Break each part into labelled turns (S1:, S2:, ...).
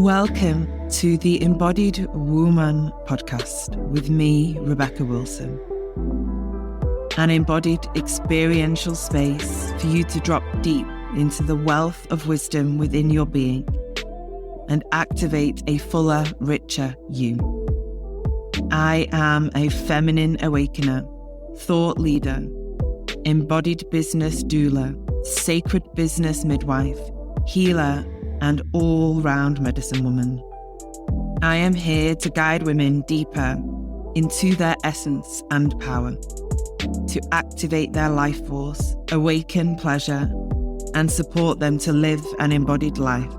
S1: Welcome to the Embodied Woman podcast with me, Rebecca Wilson. An embodied experiential space for you to drop deep into the wealth of wisdom within your being and activate a fuller, richer you. I am a feminine awakener, thought leader, embodied business doula, sacred business midwife, healer, and all-round medicine woman. I am here to guide women deeper into their essence and power, to activate their life force, awaken pleasure, and support them to live an embodied life.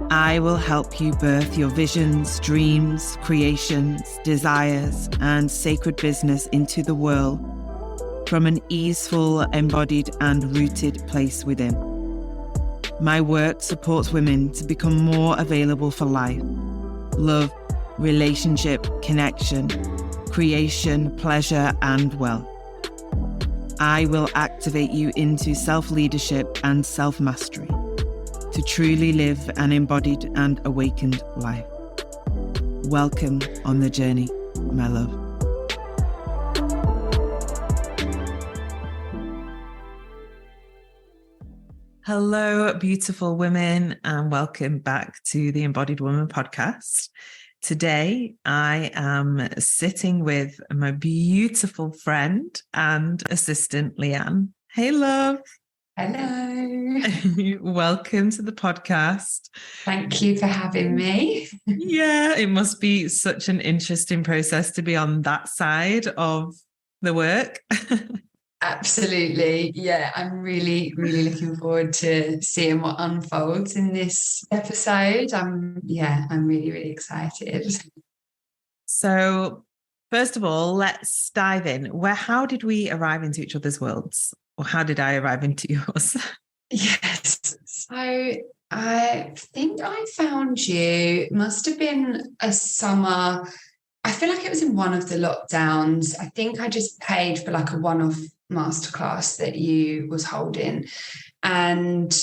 S1: I will help you birth your visions, dreams, creations, desires, and sacred business into the world from an easeful, embodied, and rooted place within. My work supports women to become more available for life, love, relationship, connection, creation, pleasure, and wealth. I will activate you into self-leadership and self-mastery to truly live an embodied and awakened life. Welcome on the journey, my love. Hello, beautiful women, and welcome back to the Embodied Woman podcast. Today, I am sitting with my beautiful friend and assistant, Leanne. Hey, love.
S2: Hello.
S1: Welcome to the podcast.
S2: Thank you for having me.
S1: Yeah, it must be such an interesting process to be on that side of the work.
S2: Absolutely. Yeah, I'm really, really looking forward to seeing what unfolds in this episode. I'm really, really excited.
S1: So, first of all, let's dive in. How did we arrive into each other's worlds? Or how did I arrive into yours?
S2: Yes. So I think I found you, it must have been a summer. I feel like it was in one of the lockdowns. I think I just paid for like a one-off masterclass that you was holding, and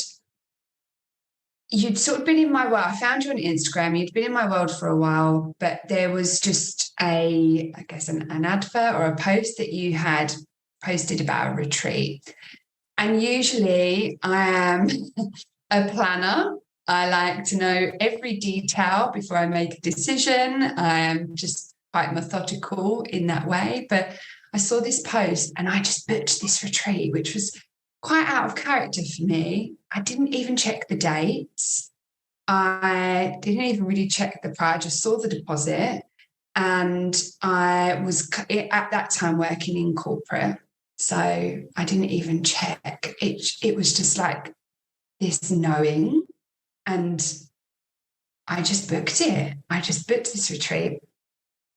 S2: you'd sort of been in my world. I found you on Instagram. You'd been in my world for a while, but there was just an advert or a post that you had posted about a retreat. And usually I am a planner. I like to know every detail before I make a decision. I am just quite methodical in that way. But I saw this post and I just booked this retreat, which was quite out of character for me. I didn't even check the dates. I didn't even really check the price. I just saw the deposit. And I was at that time working in corporate. So I didn't even check. It was just like this knowing. And I just booked it. I just booked this retreat.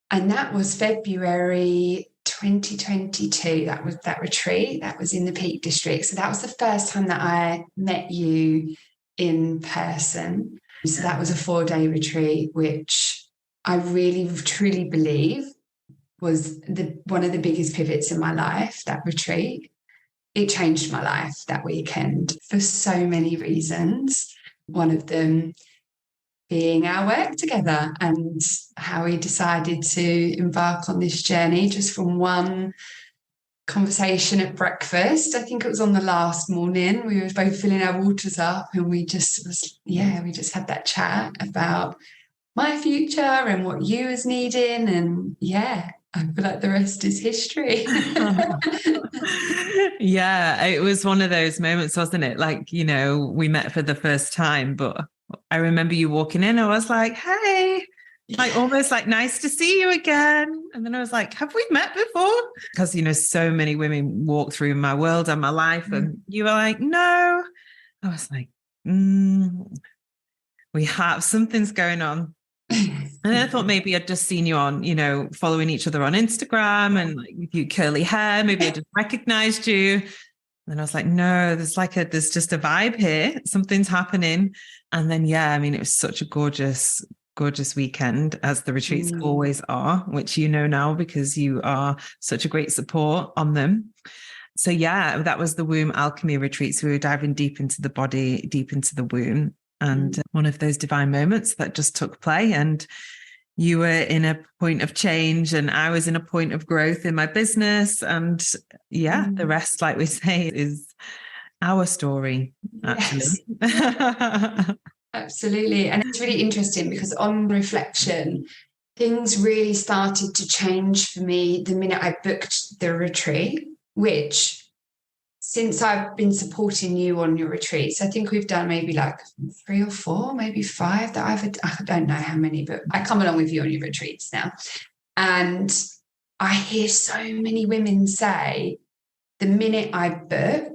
S2: And that was February 2022. That was that retreat. That was in the Peak District. So that was the first time that I met you in person. So that was a 4-day retreat, which I really, truly believe was one of the biggest pivots in my life, that retreat. It changed my life that weekend for so many reasons. One of them being our work together and how we decided to embark on this journey just from one conversation at breakfast. I think it was on the last morning. We were both filling our waters up and we just had that chat about my future and what you was needing. And I feel like the rest is history.
S1: Yeah, it was one of those moments, wasn't it? Like, you know, we met for the first time, but I remember you walking in. I was like, hey, like almost like nice to see you again. And then I was like, have we met before? Because, you know, so many women walk through my world and my life. And you were like, no. I was like, we have something's going on. And I thought maybe I'd just seen you on, you know, following each other on Instagram and like with your curly hair. Maybe I just recognized you. And then I was like, no, there's just a vibe here. Something's happening. And then, it was such a gorgeous, gorgeous weekend, as the retreats always are, which you know now because you are such a great support on them. So that was the womb alchemy retreat. So we were diving deep into the body, deep into the womb. and one of those divine moments that just took play. And you were in a point of change and I was in a point of growth in my business. And the rest, like we say, is our story, actually.
S2: Yes. Absolutely. And it's really interesting because on reflection, things really started to change for me the minute I booked the retreat, which since I've been supporting you on your retreats, I think we've done maybe like 3 or 4, maybe 5 that I don't know how many, but I come along with you on your retreats now. And I hear so many women say, the minute I book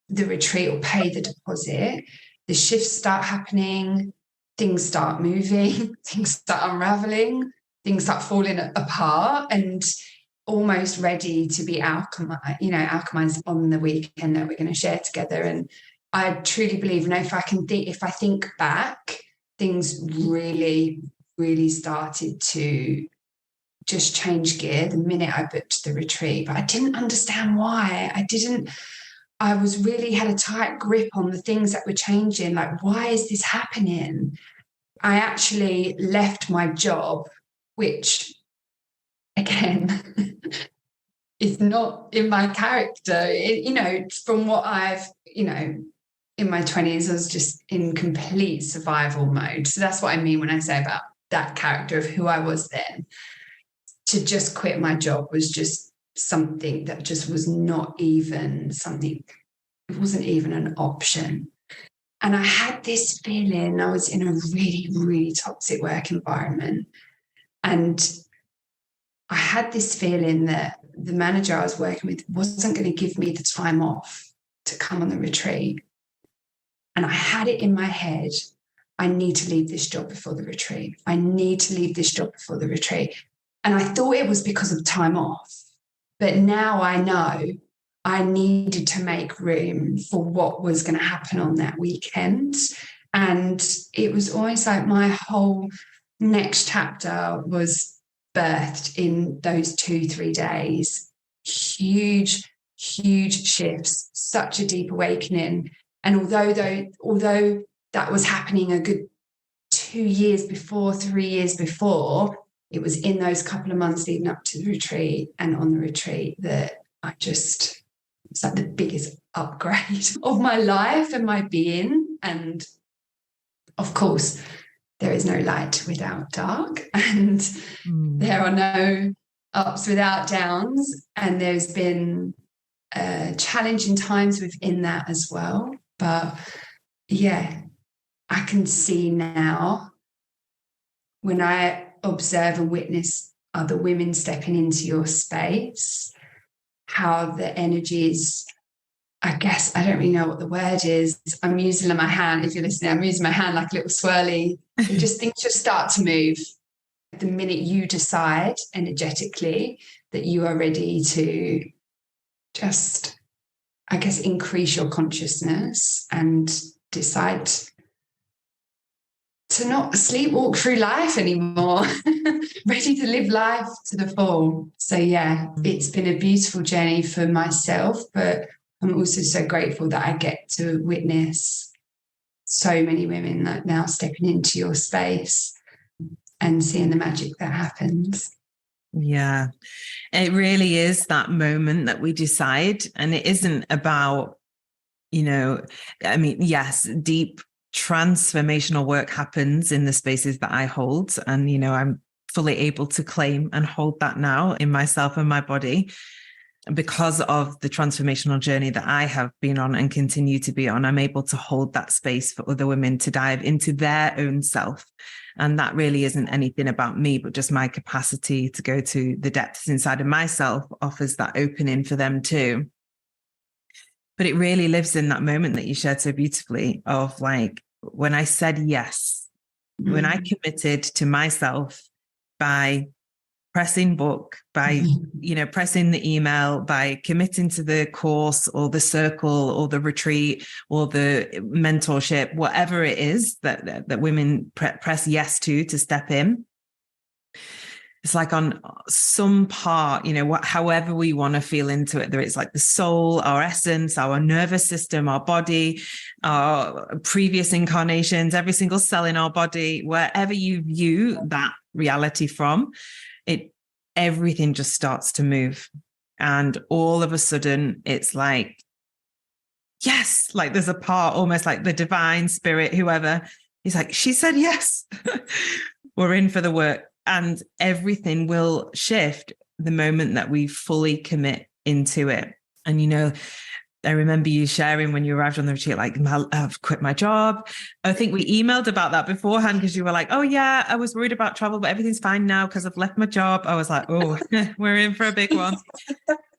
S2: the retreat or pay the deposit, the shifts start happening, things start moving, things start unraveling, things start falling apart, and almost ready to be alchemized on the weekend that we're going to share together. And I truly believe, if I think back, things really, really started to just change gear the minute I booked the retreat. But I didn't understand why. I was really had a tight grip on the things that were changing. Like, why is this happening? I actually left my job, which again, is not in my character. From what I've, in my 20s, I was just in complete survival mode. So that's what I mean when I say about that character of who I was then. To just quit my job was just something that just was not even something, it wasn't even an option. And I had this feeling, I was in a really, really toxic work environment. And I had this feeling that the manager I was working with wasn't going to give me the time off to come on the retreat. And I had it in my head, I need to leave this job before the retreat. I need to leave this job before the retreat. And I thought it was because of time off. But now I know I needed to make room for what was going to happen on that weekend. And it was almost like my whole next chapter was birthed in those 2-3 days. Huge, huge shifts, such a deep awakening. And although that was happening a good 2 years before, 3 years before, it was in those couple of months leading up to the retreat and on the retreat that it's like the biggest upgrade of my life and my being. And of course, there is no light without dark, and there are no ups without downs. And there's been challenging times within that as well. But yeah, I can see now when I observe and witness other women stepping into your space, how the energy is, I guess, I don't really know what the word is. I'm using my hand. If you're listening, I'm using my hand like a little swirly. Things just start to move the minute you decide energetically that you are ready to just, I guess, increase your consciousness and decide to not sleepwalk through life anymore, ready to live life to the full. So yeah, it's been a beautiful journey for myself, but I'm also so grateful that I get to witness so many women that now stepping into your space and seeing the magic that happens.
S1: Yeah, it really is that moment that we decide. And it isn't about, yes, deep transformational work happens in the spaces that I hold. And, I'm fully able to claim and hold that now in myself and my body because of the transformational journey that I have been on and continue to be on. I'm able to hold that space for other women to dive into their own self. And that really isn't anything about me, but just my capacity to go to the depths inside of myself offers that opening for them too. But it really lives in that moment that you shared so beautifully of like, when I said yes, when I committed to myself by pressing book, by, pressing the email, by committing to the course or the circle or the retreat or the mentorship, whatever it is that women press yes to step in. it's like on some part, however we want to feel into it, there it's like the soul, our essence, our nervous system, our body, our previous incarnations, every single cell in our body, wherever you view that reality from, everything just starts to move. And all of a sudden it's like, yes, like there's a part, almost like the divine spirit, whoever, he's like, she said yes. We're in for the work. And everything will shift the moment that we fully commit into it. And, I remember you sharing when you arrived on the retreat, like, I've quit my job. I think we emailed about that beforehand because you were like, oh yeah, I was worried about travel, but everything's fine now because I've left my job. I was like, oh, we're in for a big one.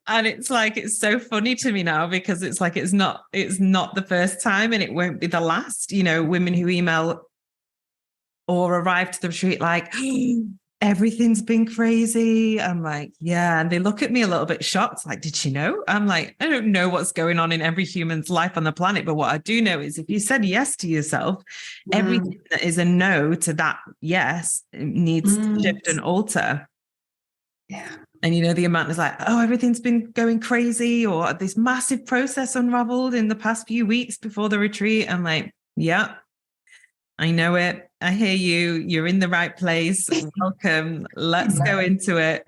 S1: And it's like, it's so funny to me now because it's like, it's not the first time and it won't be the last. Women who email or arrive to the retreat like, everything's been crazy. I'm like, yeah. And they look at me a little bit shocked, like, did she know? I'm like, I don't know what's going on in every human's life on the planet. But what I do know is if you said yes to yourself, everything that is a no to that yes needs to shift and alter.
S2: Yeah.
S1: And the amount is like, oh, everything's been going crazy, or this massive process unraveled in the past few weeks before the retreat. I'm like, yeah, I know it. I hear you. You're in the right place. Welcome. Let's go into it.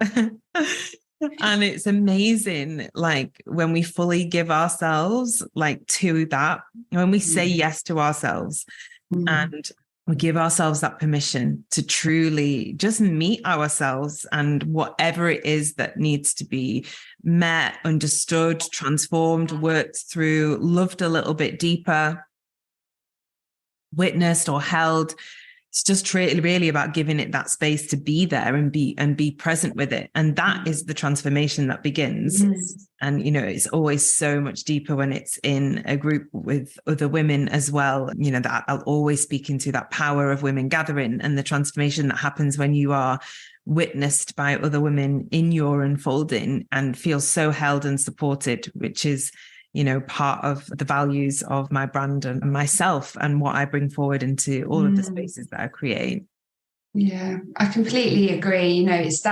S1: And it's amazing, like when we fully give ourselves like to that, when we say yes to ourselves and we give ourselves that permission to truly just meet ourselves and whatever it is that needs to be met, understood, transformed, worked through, loved a little bit deeper, witnessed or held. It's just really about giving it that space to be there and be present with it. And that is the transformation that begins. And, it's always so much deeper when it's in a group with other women as well. That I'll always speak into that power of women gathering and the transformation that happens when you are witnessed by other women in your unfolding and feel so held and supported, which is part of the values of my brand and myself and what I bring forward into all of the spaces that I create.
S2: Yeah, I completely agree. It's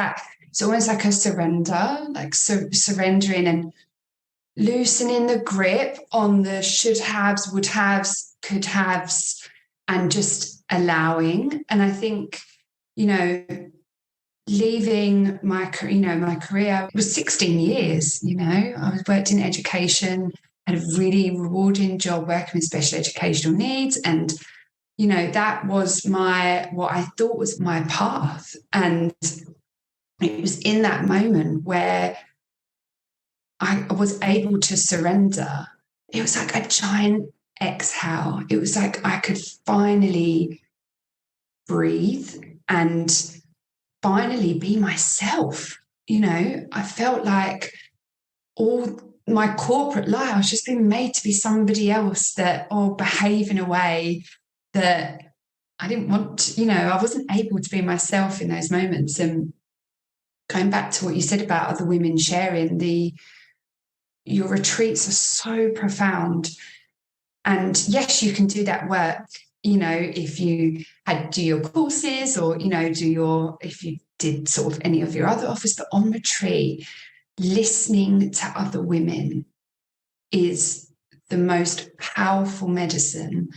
S2: almost like a surrender, like surrendering and loosening the grip on the should haves, would haves, could haves, and just allowing. And I think, leaving my career was 16 years. I worked in education, had a really rewarding job working with special educational needs, and that was what I thought was my path. And it was in that moment where I was able to surrender. It was like a giant exhale. It was like I could finally breathe and finally be myself. I felt like all my corporate life, I was just being made to be somebody else behave in a way that I didn't want to, I wasn't able to be myself in those moments. And going back to what you said about other women sharing, your retreats are so profound. And yes, you can do that work, if you do your courses or, if you did sort of any of your other offers, but on retreat, listening to other women is the most powerful medicine,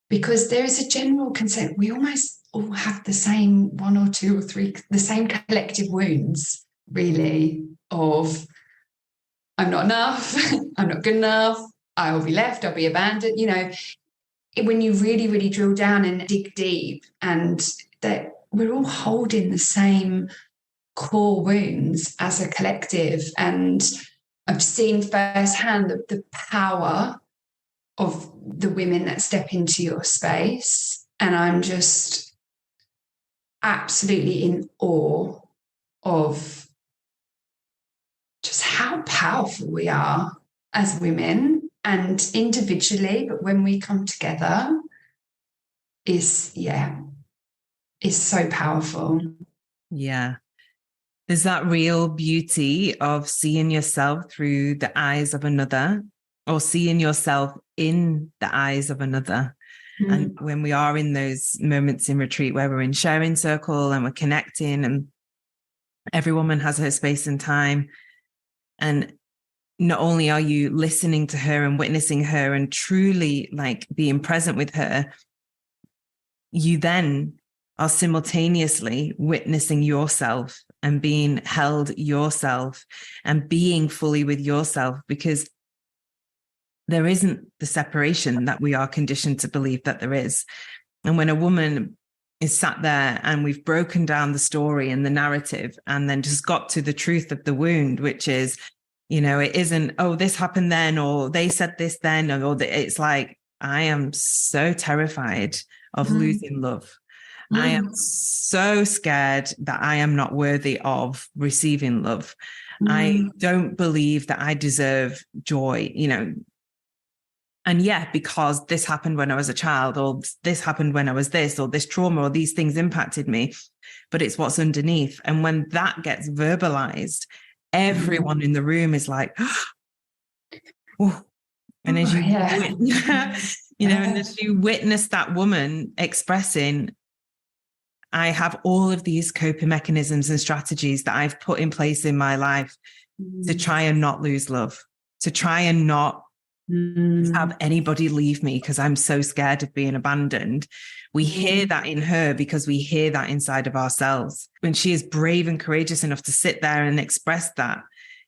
S2: because there is a general consent. We almost all have the same one or two or three, the same collective wounds, really, of I'm not enough, I'm not good enough, I will be left, I'll be abandoned. When you really, really drill down and dig deep, and that we're all holding the same core wounds as a collective. And I've seen firsthand the power of the women that step into your space. And I'm just absolutely in awe of just how powerful we are as women and individually, but when we come together is so powerful.
S1: Yeah. There's that real beauty of seeing yourself through the eyes of another, or seeing yourself in the eyes of another. And when we are in those moments in retreat where we're in sharing circle and we're connecting, and Every woman has her space and time. And not only are you listening to her and witnessing her and truly like being present with her, you then are simultaneously witnessing yourself and being held yourself and being fully with yourself, because there isn't the separation that we are conditioned to believe that there is. And when a woman is sat there and we've broken down the story and the narrative and then just got to the truth of the wound, which is, you know, it isn't, oh, this happened then, or they said this then, or it's like, I am so terrified of losing love. I am so scared that I am not worthy of receiving love. I don't believe that I deserve joy, you know. And yeah, because this happened when I was a child, or this happened when I was this, or this trauma, or these things impacted me, but it's what's underneath. And when that gets verbalized, everyone in the room is like, oh. And as you, you know, and as you witness that woman expressing, I have all of these coping mechanisms and strategies that I've put in place in my life to try and not lose love, to try and not have anybody leave me because I'm so scared of being abandoned. We hear that in her because we hear that inside of ourselves. When she is brave and courageous enough to sit there and express that,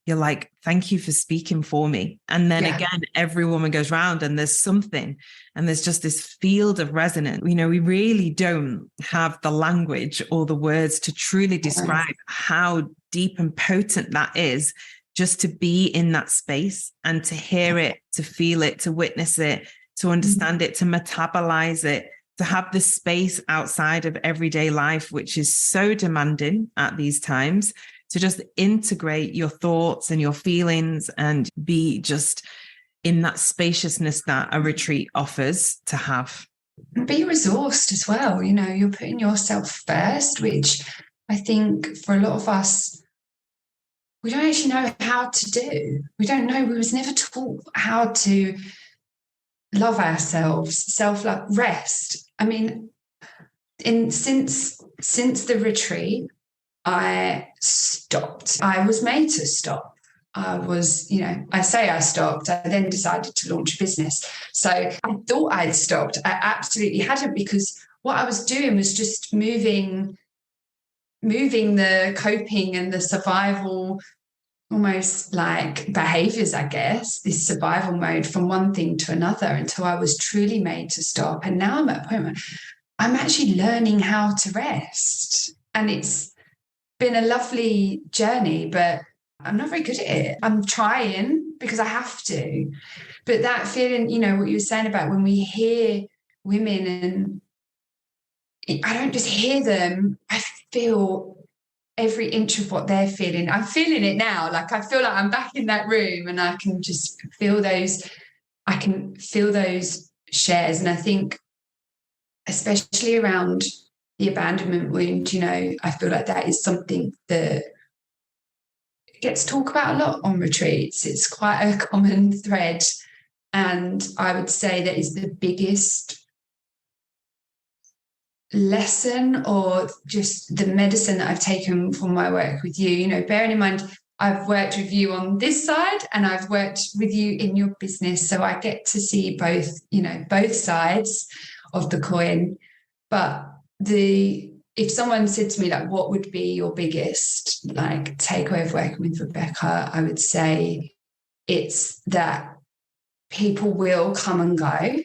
S1: you're like, thank you for speaking for me. And then again, every woman goes round and there's something, and there's just this field of resonance. You know, we really don't have the language or the words to truly describe how deep and potent that is, just to be in that space and to hear it, to feel it, to witness it, to understand it, to metabolize it, to have the space outside of everyday life, which is so demanding at these times, to just integrate your thoughts and your feelings and be just in that spaciousness that a retreat offers to have.
S2: Be resourced as well. You know, you're putting yourself first, which I think for a lot of us, we don't actually know how to do. We don't know. We was never taught how to love ourselves, self-love, rest. I mean, since the retreat, I stopped. I was made to stop. I was, you know, I say I stopped. I then decided to launch a business. So I thought I'd stopped. I absolutely hadn't, because what I was doing was just moving the coping and the survival, almost like behaviors, I guess, this survival mode from one thing to another until I was truly made to stop. And now I'm at a point where I'm actually learning how to rest. And it's been a lovely journey, but I'm not very good at it. I'm trying because I have to. But that feeling, you know, what you were saying about when we hear women, and I don't just hear them, I feel every inch of what they're feeling. I'm feeling it now. Like I feel like I'm back in that room and I can just feel those shares. And I think especially around the abandonment wound, you know, I feel like that is something that gets talked about a lot on retreats. It's quite a common thread. And I would say that is the biggest lesson, or just the medicine that I've taken from my work with you. You know, bearing in mind, I've worked with you on this side and I've worked with you in your business. So I get to see both, you know, both sides of the coin. But if someone said to me, like, what would be your biggest like takeaway of working with Rebecca, I would say it's that people will come and go.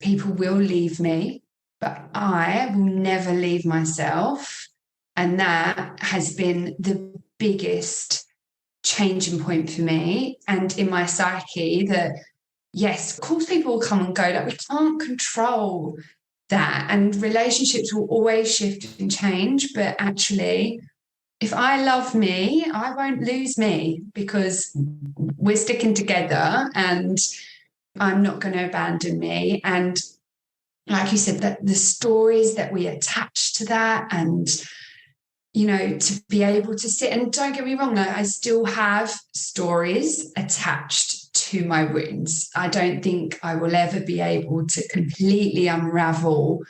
S2: People will leave me, but I will never leave myself. And that has been the biggest changing point for me and in my psyche, that yes, of course people will come and go. Like, we can't control that, and relationships will always shift and change. But actually, if I love me, I won't lose me, because we're sticking together and I'm not going to abandon me. And like you said, that the stories that we attach to that, and, you know, to be able to sit, and don't get me wrong, I still have stories attached to my wounds. I don't think I will ever be able to completely unravel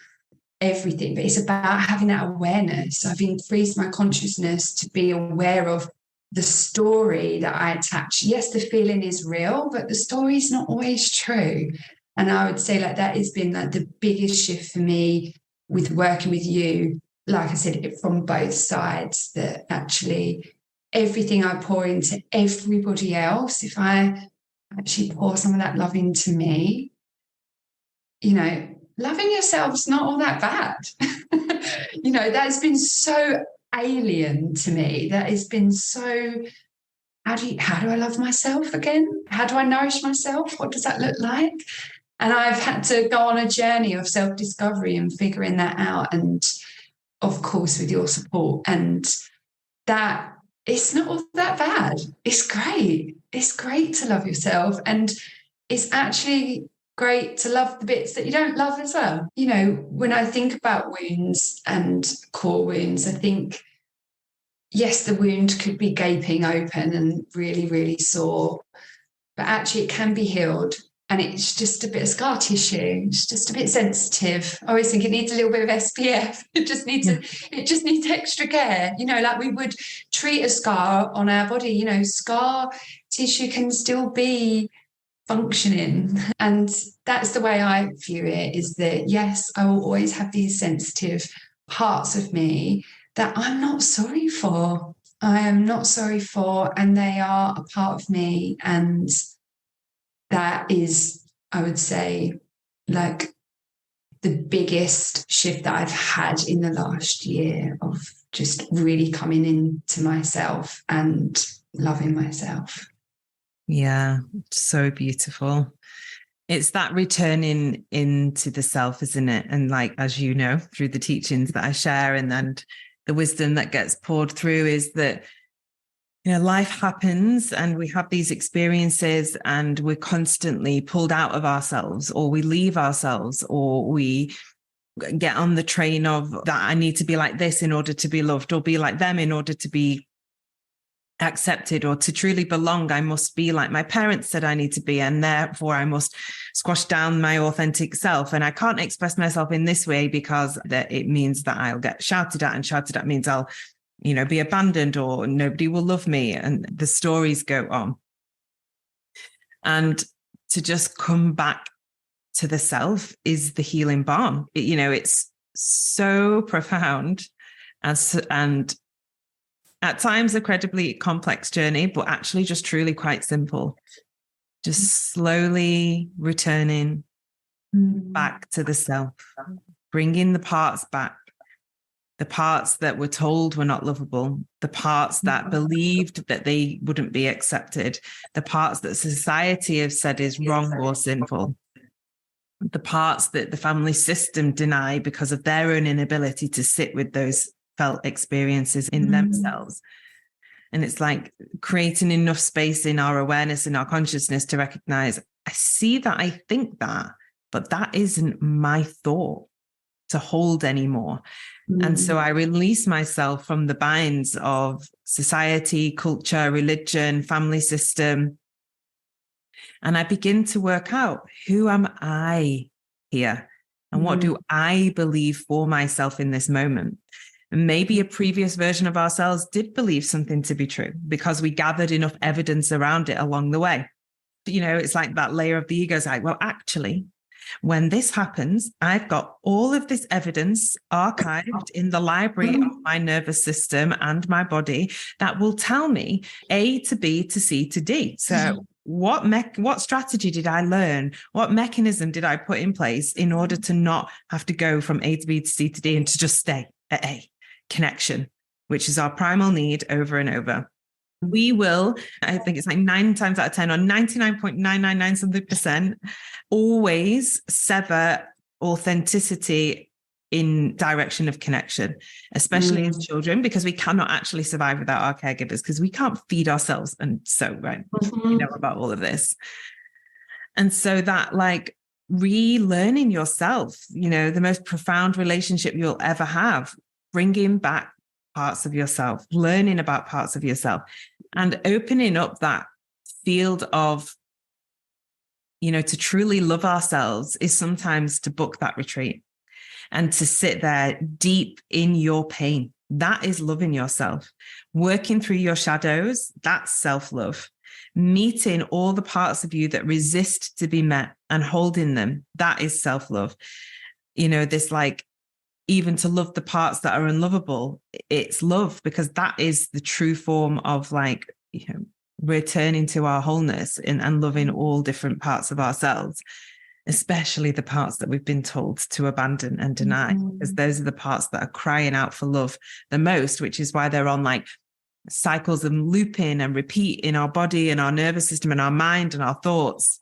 S2: everything, but it's about having that awareness. I've increased my consciousness to be aware of the story that I attach. Yes, the feeling is real, but the story is not always true. And I would say like that has been like the biggest shift for me with working with you. Like I said, from both sides, that actually everything I pour into everybody else, if I actually pour some of that love into me, you know, loving yourself's not all that bad. You know, that's been so alien to me. That has been so, how do I love myself again? How do I nourish myself? What does that look like? And I've had to go on a journey of self-discovery and figuring that out. And of course, with your support. And that it's not all that bad. It's great. It's great to love yourself. And it's actually great to love the bits that you don't love as well. You know, when I think about wounds and core wounds, I think, yes, the wound could be gaping open and really, really sore, but actually it can be healed. And it's just a bit of scar tissue. It's just a bit sensitive. I always think it needs a little bit of SPF. It just needs extra care. You know, like we would treat a scar on our body. You know, scar tissue can still be functioning. And that's the way I view it, is that, yes, I will always have these sensitive parts of me that I'm not sorry for. I am not sorry for, and they are a part of me. And that is, I would say, like the biggest shift that I've had in the last year, of just really coming into myself and loving myself.
S1: Yeah, so beautiful. It's that returning into the self, isn't it? And like, as you know, through the teachings that I share and the wisdom that gets poured through, is that, you know, life happens and we have these experiences and we're constantly pulled out of ourselves, or we leave ourselves, or we get on the train of that I need to be like this in order to be loved, or be like them in order to be accepted, or to truly belong. I must be like my parents said I need to be, and therefore I must squash down my authentic self. And I can't express myself in this way because that it means that I'll get shouted at, and shouted at means I'll, you know, be abandoned, or nobody will love me. And the stories go on. And to just come back to the self is the healing balm. You know, it's so profound and at times incredibly complex journey, but actually just truly quite simple. Just slowly returning back to the self, bringing the parts back. The parts that were told were not lovable, the parts that believed that they wouldn't be accepted, the parts that society has said is wrong or sinful, the parts that the family system deny because of their own inability to sit with those felt experiences in themselves. And it's like creating enough space in our awareness and our consciousness to recognize, I see that, I think that, but that isn't my thought to hold anymore. And so I release myself from the binds of society, culture, religion, family system. And I begin to work out, who am I here? And what do I believe for myself in this moment? And maybe a previous version of ourselves did believe something to be true because we gathered enough evidence around it along the way. You know, it's like that layer of the ego is like, well, actually, when this happens, I've got all of this evidence archived in the library of my nervous system and my body that will tell me A to B to C to D. So what strategy did I learn? What mechanism did I put in place in order to not have to go from A to B to C to D and to just stay at A? Connection, which is our primal need, over and over. We will, I think it's like 9 times out of 10 or 99.999 something percent, always sever authenticity in direction of connection, especially as children, because we cannot actually survive without our caregivers, because we can't feed ourselves. And so, right, you know about all of this. And so that, like, relearning yourself, you know, the most profound relationship you'll ever have, bringing back parts of yourself, learning about parts of yourself, and opening up that field of, you know, to truly love ourselves is sometimes to book that retreat. and to sit there deep in your pain. That is loving yourself. Working through your shadows, that's self-love. Meeting all the parts of you that resist to be met and holding them, that is self-love. This like, even to love the parts that are unlovable, it's love, because that is the true form of like, returning to our wholeness and loving all different parts of ourselves, especially the parts that we've been told to abandon and deny, because those are the parts that are crying out for love the most, which is why they're on like cycles of looping and repeat in our body and our nervous system and our mind and our thoughts.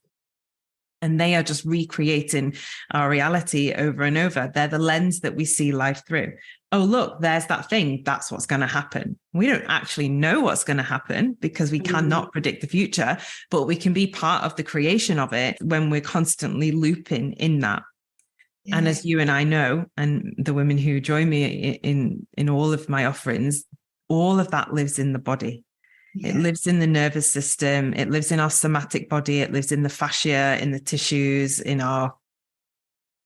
S1: And they are just recreating our reality over and over. They're the lens that we see life through. Oh, look, there's that thing. That's what's going to happen. We don't actually know what's going to happen because we cannot predict the future, but we can be part of the creation of it when we're constantly looping in that. Yeah. And as you and I know, and the women who join me in all of my offerings, all of that lives in the body. Yeah. It lives in the nervous system. It lives in our somatic body. It lives in the fascia, in the tissues, in our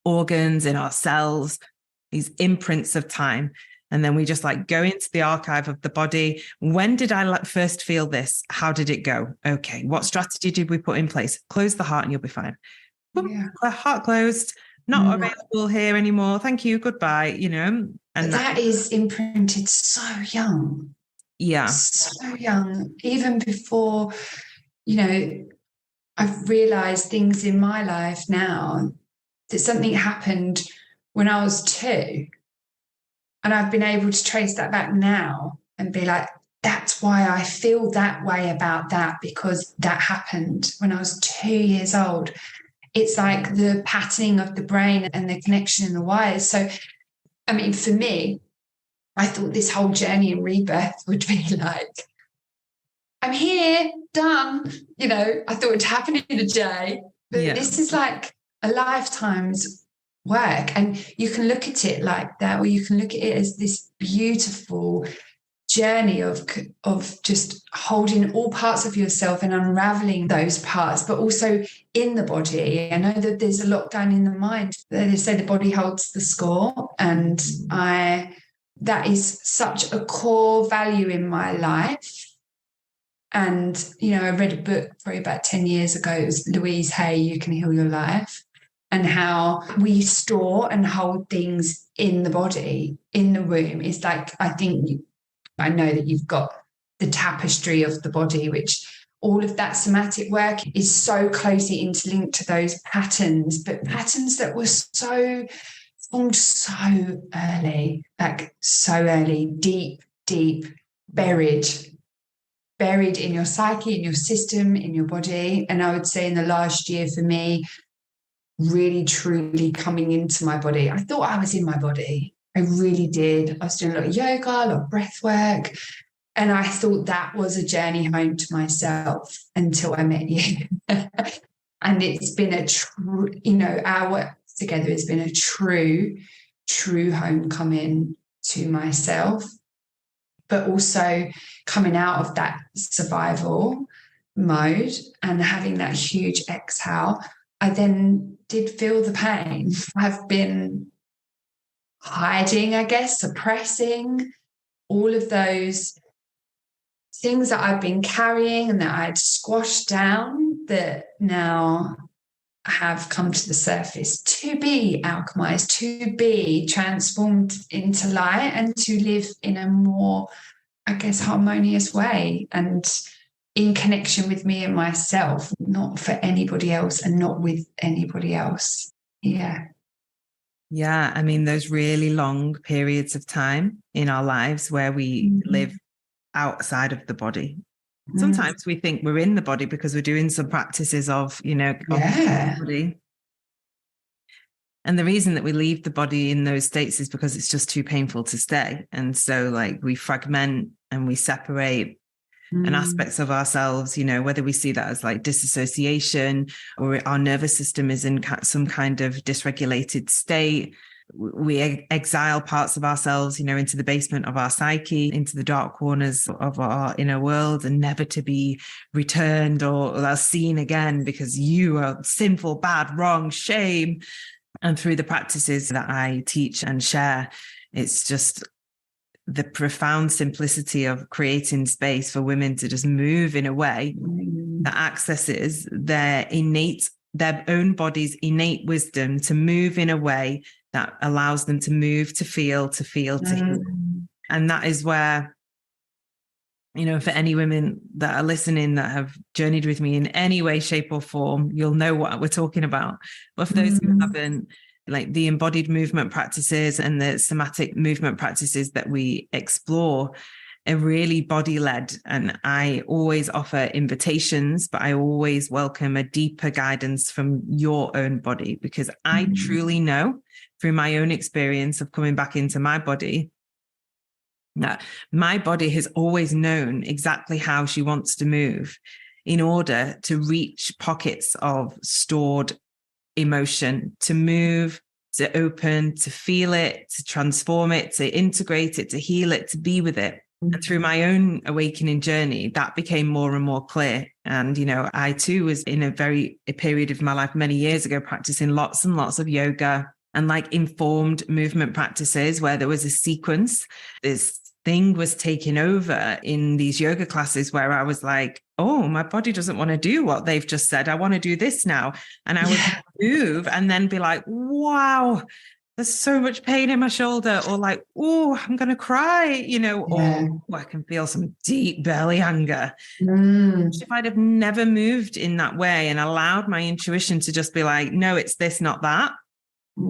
S1: organs, in our cells, these imprints of time. And then we just like go into the archive of the body. When did I first feel this? How did it go? Okay. What strategy did we put in place? Close the heart and you'll be fine. Yeah. Heart closed, not available here anymore. Thank you. Goodbye. And
S2: that is imprinted so young.
S1: Yeah.
S2: So young, even before, I've realized things in my life now that something happened when I was 2. And I've been able to trace that back now and be like, that's why I feel that way about that, because that happened when I was 2 years old. It's like the patterning of the brain and the connection in the wires. So, for me, I thought this whole journey in rebirth would be like, I'm here, done. I thought it'd happen in a day. But this is like a lifetime's work. And you can look at it like that, or you can look at it as this beautiful journey of just holding all parts of yourself and unraveling those parts, but also in the body. I know that there's a lot done in the mind. They say the body holds the score. And that is such a core value in my life. And, I read a book probably about 10 years ago. It was Louise Hay, You Can Heal Your Life, and how we store and hold things in the body, in the womb. It's like, I know that you've got the tapestry of the body, which all of that somatic work is so closely interlinked to those patterns, but patterns that were formed so early, deep, buried in your psyche, in your system, in your body. And I would say in the last year for me, really, truly coming into my body. I thought I was in my body. I really did. I was doing a lot of yoga, a lot of breath work. And I thought that was a journey home to myself until I met you. And it's been a true, our work together has been a true homecoming to myself, but also coming out of that survival mode and having that huge exhale. I then did feel the pain. I've been hiding, I guess, suppressing all of those things that I've been carrying and that I'd squashed down, that now have come to the surface to be alchemized, to be transformed into light, and to live in a more, I guess, harmonious way and in connection with me and myself, not for anybody else and not with anybody else. Yeah.
S1: Yeah. Those really long periods of time in our lives where we live outside of the body. Sometimes we think we're in the body because we're doing some practices of the body. And the reason that we leave the body in those states is because it's just too painful to stay. And so we fragment and we separate and aspects of ourselves, whether we see that as disassociation or our nervous system is in some kind of dysregulated state. We exile parts of ourselves, into the basement of our psyche, into the dark corners of our inner world, and never to be returned or seen again because you are sinful, bad, wrong, shame. And through the practices that I teach and share, it's just the profound simplicity of creating space for women to just move in a way that accesses their own body's innate wisdom, to move in a way that allows them to move, to feel, to heal. And that is where, you know, for any women that are listening that have journeyed with me in any way, shape or form, you'll know what we're talking about. But for those who haven't, like the embodied movement practices and the somatic movement practices that we explore are really body-led. And I always offer invitations, but I always welcome a deeper guidance from your own body, because I truly know through my own experience of coming back into my body that my body has always known exactly how she wants to move in order to reach pockets of stored emotion, to move, to open, to feel it, to transform it, to integrate it, to heal it, to be with it. And through my own awakening journey, that became more and more clear. And, you know, I too was in a period of my life many years ago, practicing lots and lots of yoga and like informed movement practices where there was a sequence. This thing was taking over in these yoga classes where I was like, oh, my body doesn't want to do what they've just said. I want to do this now. And I would move and then be like, wow, there's so much pain in my shoulder, or like, oh, I'm going to cry, you know, or I can feel some deep belly anger. If I'd have never moved in that way and allowed my intuition to just be like, no, it's this, not that.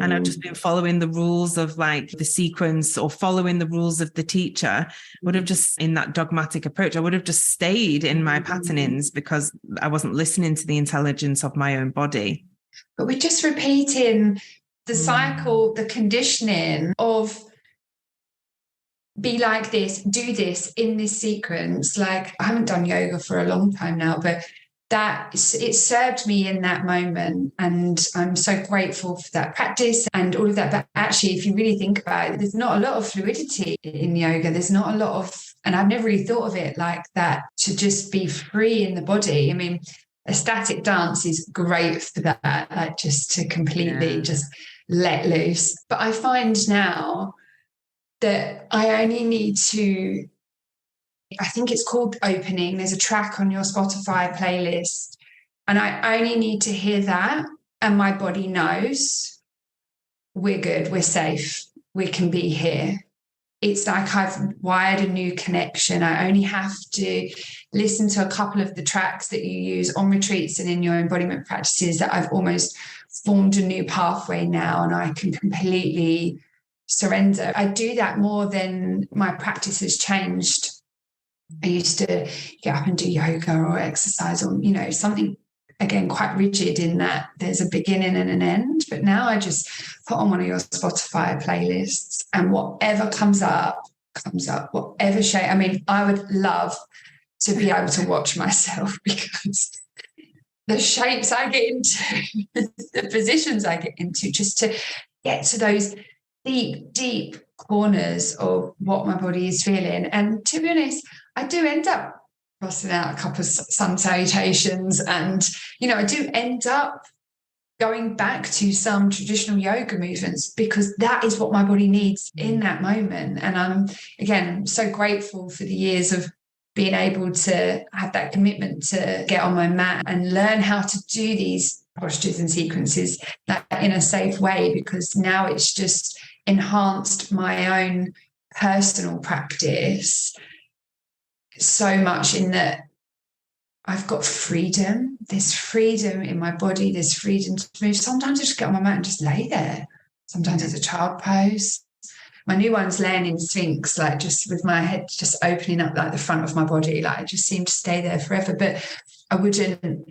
S1: And I've just been following the rules of like the sequence or following the rules of the teacher, would have just, in that dogmatic approach, I would have just stayed in my patternings because I wasn't listening to the intelligence of my own body.
S2: But we're just repeating the cycle, the conditioning of be like this, do this in this sequence. Like, I haven't done yoga for a long time now, but that it served me in that moment. And I'm so grateful for that practice and all of that. But actually, if you really think about it, there's not a lot of fluidity in yoga. There's not a lot of, and I've never really thought of it like that, to just be free in the body. I mean, a static dance is great for that, like just to completely just let loose. But I find now that I only need to, I think it's called Opening. There's a track on your Spotify playlist. And I only need to hear that. And my body knows we're good, we're safe, we can be here. It's like I've wired a new connection. I only have to listen to a couple of the tracks that you use on retreats and in your embodiment practices, that I've almost formed a new pathway now, and I can completely surrender. I do that more than my practice has changed. I used to get up and do yoga or exercise or, you know, something, again, quite rigid in that there's a beginning and an end. But now I just put on one of your Spotify playlists, and whatever comes up, whatever shape. I mean, I would love to be able to watch myself, because the shapes I get into, the positions I get into, just to get to those deep, deep corners of what my body is feeling. And to be honest, I do end up busting out a couple of sun salutations, and, you know, I do end up going back to some traditional yoga movements, because that is what my body needs in that moment. And I'm, again, so grateful for the years of being able to have that commitment to get on my mat and learn how to do these postures and sequences in a safe way, because now it's just enhanced my own personal practice so much, in that I've got freedom. There's freedom in my body. There's freedom to move. Sometimes I just get on my mat and just lay there. Sometimes there's a child pose. My new one's laying in Sphinx, like just with my head just opening up like the front of my body. Like I just seem to stay there forever. But I wouldn't,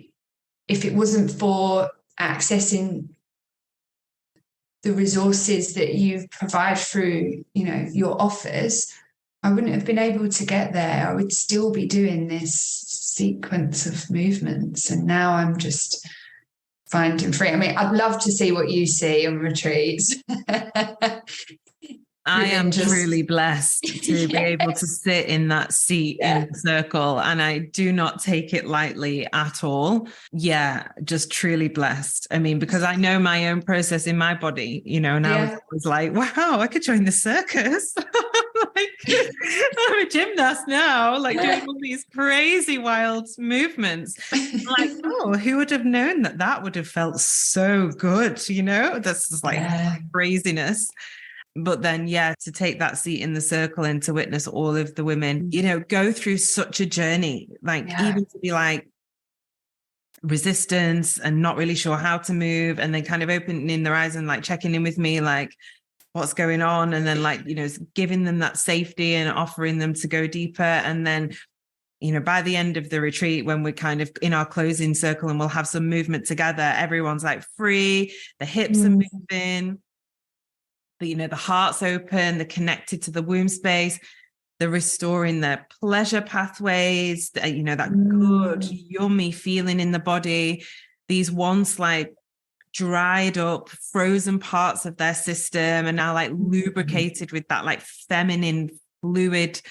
S2: if it wasn't for accessing the resources that you provide through, you know, your offers, I wouldn't have been able to get there. I would still be doing this sequence of movements. And now I'm just finding free. I mean, I'd love to see what you see on retreats.
S1: I
S2: within
S1: am
S2: just
S1: truly blessed to be able to sit in that seat in the circle, and I do not take it lightly at all. Yeah, just truly blessed. I mean, because I know my own process in my body, and I was like, wow, I could join the circus. I'm a gymnast now, like doing all these crazy wild movements. Like, oh, who would have known that would have felt so good? That's just like craziness. But then, to take that seat in the circle and to witness all of the women, go through such a journey, like even to be like resistance and not really sure how to move, and then kind of opening their eyes and like checking in with me, like what's going on. And then like, giving them that safety and offering them to go deeper. And then, by the end of the retreat, when we're kind of in our closing circle and we'll have some movement together, everyone's like free, the hips are moving. The heart's open, they're connected to the womb space, they're restoring their pleasure pathways, that good, yummy feeling in the body. These once like dried up, frozen parts of their system are now like lubricated with that like feminine fluid,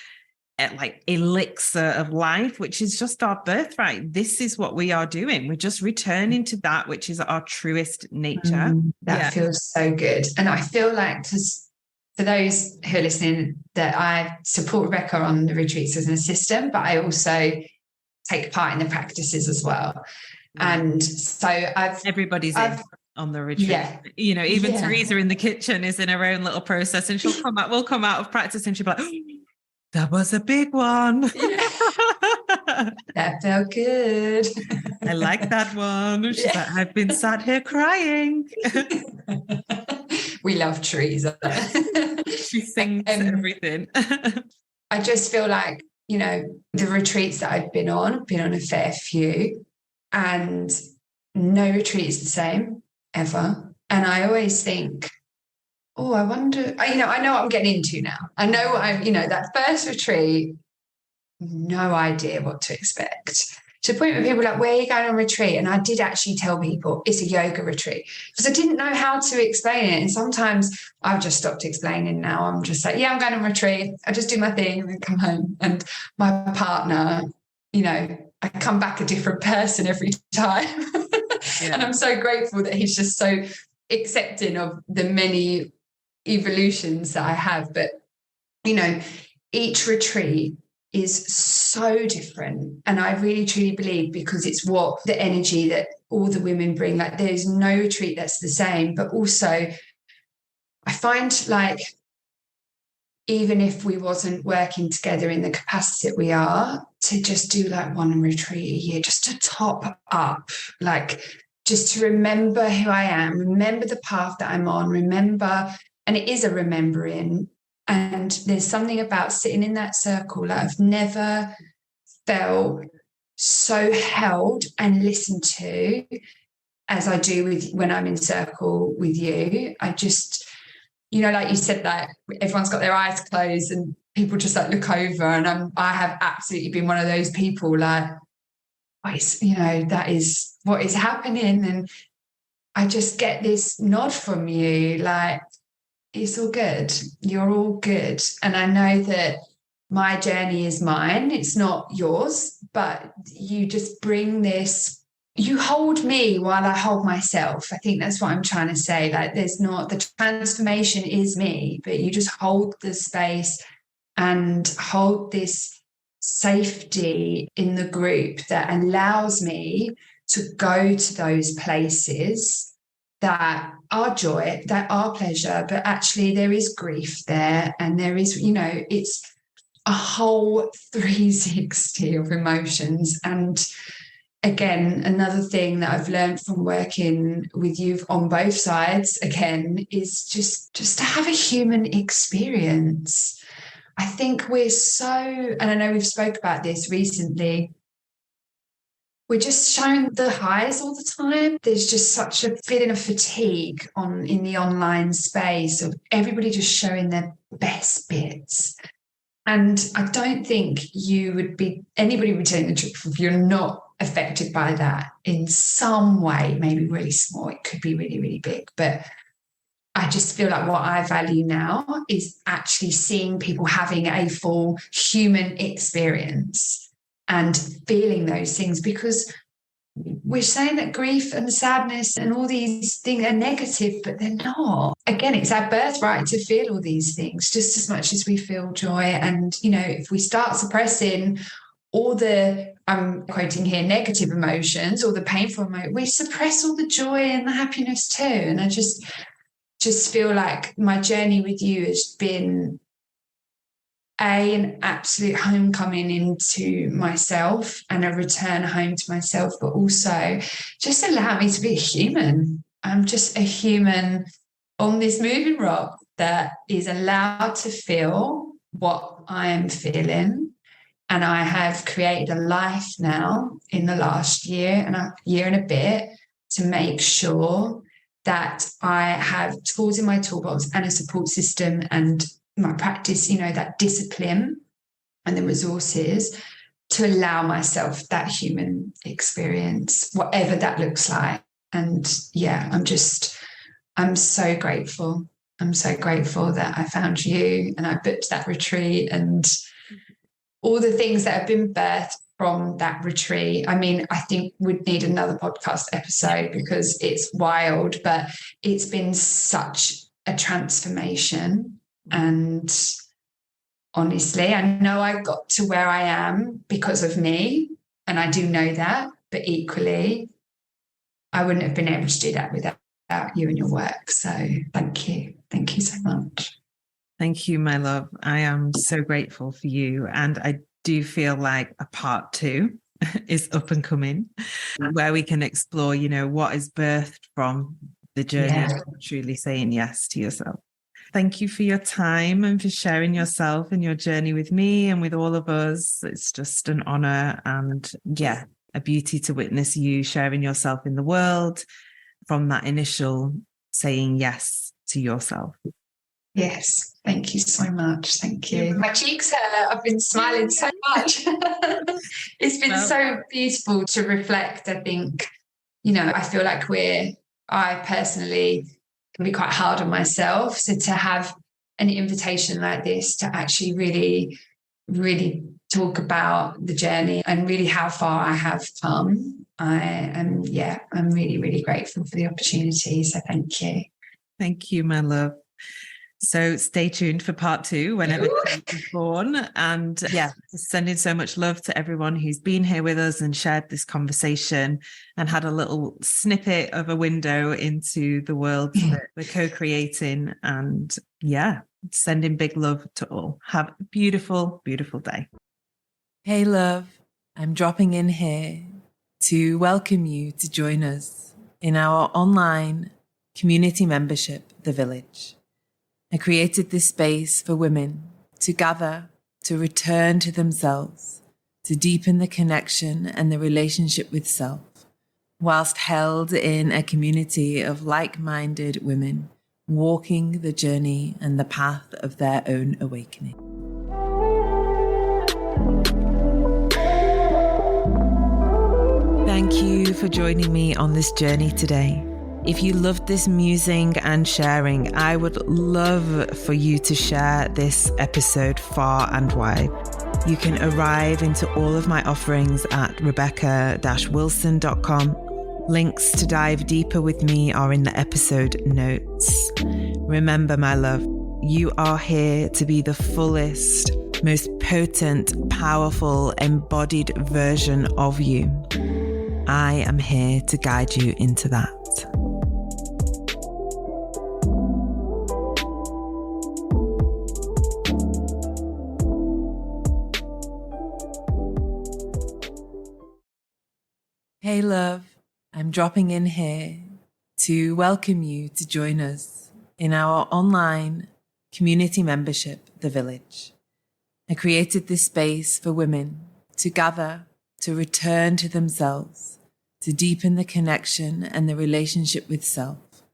S1: like elixir of life, which is just our birthright. This is what we are doing. We're just returning to that, which is our truest nature.
S2: That feels so good. And I feel like, for those who are listening, that I support Rebecca on the retreats as an assistant, but I also take part in the practices as well. And so
S1: everybody's on the retreat. Even Teresa in the kitchen is in her own little process, and we'll come out of practice and she'll be like, oh, that was a big one.
S2: That felt good.
S1: I like that one. She's like, I've been sat here crying.
S2: We love Teresa.
S1: She sings everything.
S2: I just feel like, the retreats that I've been on a fair few, and no retreat is the same ever. And I always think, oh, I wonder, I know what I'm getting into now. I know what that first retreat, no idea what to expect. To the point where people are like, where are you going on retreat? And I did actually tell people it's a yoga retreat, because I didn't know how to explain it. And sometimes I've just stopped explaining now. I'm just like, I'm going on retreat. I just do my thing and then come home. And my partner, I come back a different person every time. And I'm so grateful that he's just so accepting of the many evolutions that I have. But each retreat is so different, and I really truly believe, because it's what the energy that all the women bring, like there's no retreat that's the same. But also I find, like, even if we wasn't working together in the capacity that we are, to just do like one retreat a year, just to top up, like just to remember who I am, remember the path that I'm on, remember. And it is a remembering. And there's something about sitting in that circle that I've never felt so held and listened to as I do when I'm in circle with you. I just, like you said, that everyone's got their eyes closed and people just like look over. And I have absolutely been one of those people, like, that is what is happening. And I just get this nod from you, like, it's all good. You're all good. And I know that my journey is mine. It's not yours, but you just bring this, you hold me while I hold myself. I think that's what I'm trying to say. Like, the transformation is me, but you just hold the space and hold this safety in the group that allows me to go to those places that are joy, that are pleasure, but actually there is grief there, and there is, it's a whole 360 of emotions. And again, another thing that I've learned from working with you on both sides, again, is just to have a human experience. I think we're so, and I know we've spoke about this recently, we're just showing the highs all the time. There's just such a feeling of fatigue in the online space of everybody just showing their best bits. And I don't think anybody would tell you the truth if you're not affected by that in some way, maybe really small. It could be really, really big. But I just feel like what I value now is actually seeing people having a full human experience and feeling those things, because we're saying that grief and sadness and all these things are negative, but they're not. Again, it's our birthright to feel all these things just as much as we feel joy. And, if we start suppressing all the, I'm quoting here, negative emotions or the painful emotions, we suppress all the joy and the happiness too. And I just feel like my journey with you has been an absolute homecoming into myself and a return home to myself, but also just allow me to be a human. I'm just a human on this moving rock that is allowed to feel what I am feeling. And I have created a life now in the last year and a bit to make sure that I have tools in my toolbox and a support system and my practice, that discipline and the resources to allow myself that human experience, whatever that looks like. And yeah, I'm so grateful. I'm so grateful that I found you and I booked that retreat and all the things that have been birthed from that retreat. I mean, I think we'd need another podcast episode because it's wild, but it's been such a transformation. And honestly, I know I got to where I am because of me, and I do know that, but equally, I wouldn't have been able to do that without you and your work. So thank you. Thank you so much.
S1: Thank you, my love. I am so grateful for you. And I do feel like a part 2 is up and coming, where we can explore, what is birthed from the journey of truly saying yes to yourself. Thank you for your time and for sharing yourself and your journey with me and with all of us. It's just an honor and a beauty to witness you sharing yourself in the world from that initial saying yes to yourself.
S2: Yes. Thank you so much. Thank you. My cheeks hurt. I've been smiling so much. It's been so beautiful to reflect. I think, I feel like I personally can be quite hard on myself. So to have an invitation like this to actually really, really talk about the journey and really how far I have come, I'm really, really grateful for the opportunity. So thank you.
S1: Thank you, my love. So stay tuned for part 2 whenever it's born. And sending so much love to everyone who's been here with us and shared this conversation and had a little snippet of a window into the world that we're co-creating. And sending big love to all. Have a beautiful, beautiful day. Hey, love. I'm dropping in here to welcome you to join us in our online community membership, The Village. I created this space for women to gather, to return to themselves, to deepen the connection and the relationship with self, whilst held in a community of like-minded women walking the journey and the path of their own awakening. Thank you for joining me on this journey today. If you loved this musing and sharing, I would love for you to share this episode far and wide. You can arrive into all of my offerings at rebecca-wilson.com. Links to dive deeper with me are in the episode notes. Remember, my love, you are here to be the fullest, most potent, powerful, embodied version of you. I am here to guide you into that. Hey, love. I'm dropping in here to welcome you to join us in our online community membership, The Village. I created this space for women to gather, to return to themselves, to deepen the connection and the relationship with self,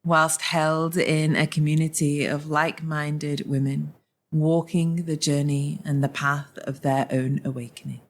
S1: whilst held in a community of like-minded women walking the journey and the path of their own awakening.